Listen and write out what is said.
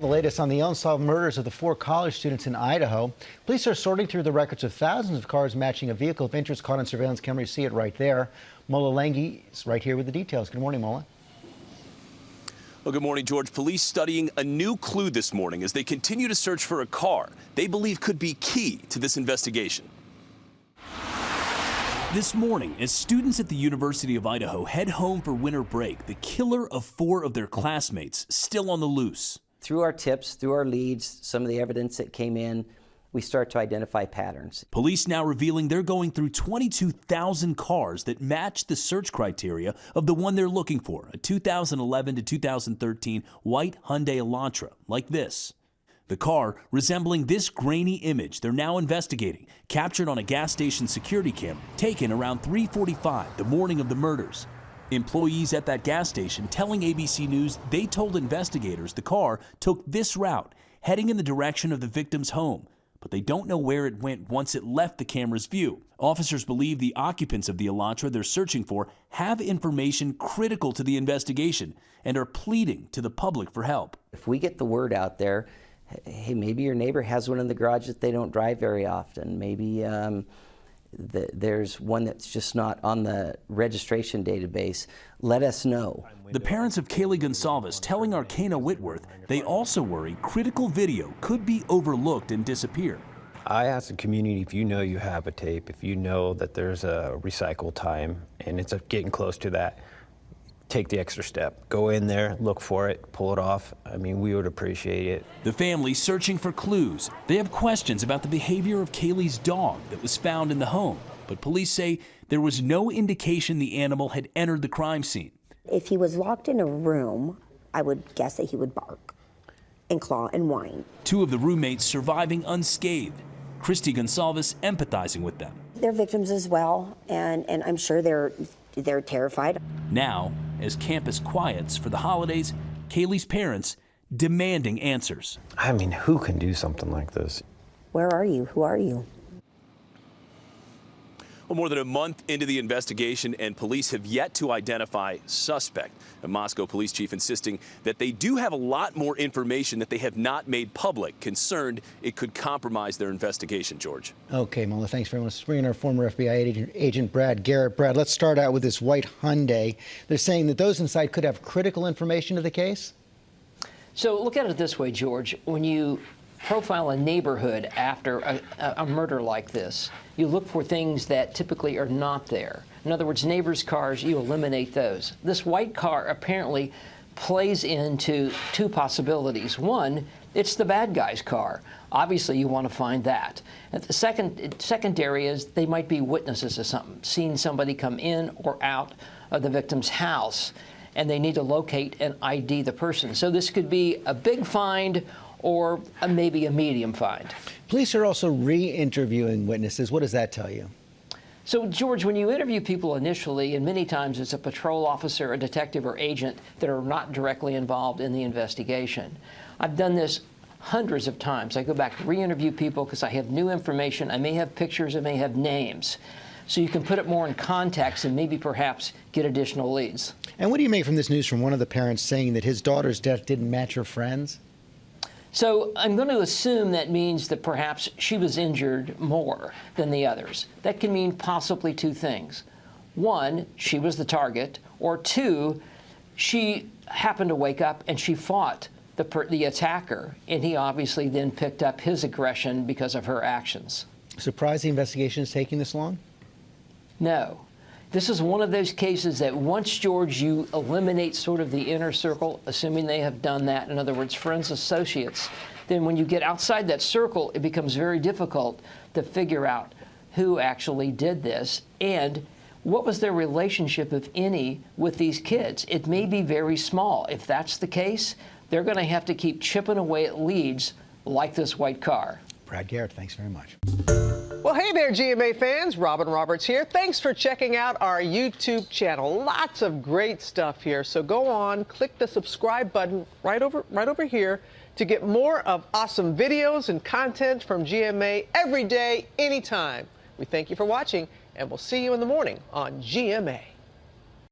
The latest on the unsolved murders of the 4 college students in Idaho. Police are sorting through the records of thousands of cars matching a vehicle of interest caught on surveillance camera. You see it right there. Mola Langi is right here with the details. Good morning, Mola. Well, good morning, George. Police studying a new clue this morning as they continue to search for a car they believe could be key to this investigation. This morning, as students at the University of Idaho head home for winter break, the killer of 4 of their classmates still on the loose. Through our tips, through our leads, some of the evidence that came in, we start to identify patterns. Police now revealing they're going through 22,000 cars that match the search criteria of the one they're looking for, a 2011 to 2013 white Hyundai Elantra, like this. The car resembling this grainy image they're now investigating, captured on a gas station security camera, taken around 3:45 the morning of the murders. Employees at that gas station telling ABC News they told investigators the car took this route, heading in the direction of the victim's home, but they don't know where it went once it left the camera's view. Officers believe the occupants of the Elantra they're searching for have information critical to the investigation and are pleading to the public for help. If we get the word out there, hey, maybe your neighbor has one in the garage that they don't drive very often. Maybe there's one that's just not on the registration database. Let us know. The parents of Kaylee Gonsalves telling Arcana Whitworth they also worry critical video could be overlooked and disappear. I ask the community, if you know you have a tape, if you know that there's a recycle time and it's getting close to that, take the extra step. Go in there, look for it, pull it off. I mean, we would appreciate it. The family searching for clues. They have questions about the behavior of Kaylee's dog that was found in the home, but police say there was no indication the animal had entered the crime scene. If he was locked in a room, I would guess that he would bark and claw and whine. 2 of the roommates surviving unscathed. Christy Gonsalves empathizing with them. They're victims as well, and I'm sure they're terrified. Now, as campus quiets for the holidays, Kaylee's parents demanding answers. I mean, who can do something like this? Where are you? Who are you? Well, more than a month into the investigation, and police have yet to identify suspect. A Moscow police chief insisting that they do have a lot more information that they have not made public, concerned it could compromise their investigation, George. Okay, Mola, thanks very much. Bringing our former FBI agent Brad Garrett. Brad, let's start out with this white Hyundai. They're saying that those inside could have critical information to the case? So look at it this way, George. When you profile a neighborhood after a murder like this, you look for things that typically are not there. In other words, neighbors' cars, you eliminate those. This white car apparently plays into 2 possibilities. One, it's the bad guy's car. Obviously, you want to find that. And the secondary is they might be witnesses of something, seeing somebody come in or out of the victim's house, and they need to locate and ID the person. So this could be a big find or maybe a medium find. Police are also re-interviewing witnesses. What does that tell you? So, George, when you interview people initially, and many times it's a patrol officer, a detective, or agent that are not directly involved in the investigation. I've done this hundreds of times. I go back to re-interview people because I have new information. I may have pictures, I may have names. So you can put it more in context and maybe perhaps get additional leads. And what do you make from this news from one of the parents saying that his daughter's death didn't match her friend's? So I'm going to assume that means that perhaps she was injured more than the others. That can mean possibly 2 things. 1, she was the target, or 2, she happened to wake up and she fought the attacker, and he obviously then picked up his aggression because of her actions. Surprised the investigation is taking this long? No. This is one of those cases that once, George, you eliminate sort of the inner circle, assuming they have done that, in other words, friends, associates, then when you get outside that circle, it becomes very difficult to figure out who actually did this and what was their relationship, if any, with these kids. It may be very small. If that's the case, they're going to have to keep chipping away at leads like this white car. Brad Garrett, thanks very much. Well, hey there, GMA fans. Robin Roberts here. Thanks for checking out our YouTube channel. Lots of great stuff here. So go on, click the subscribe button right over here to get more of awesome videos and content from GMA every day, anytime. We thank you for watching, and we'll see you in the morning on GMA.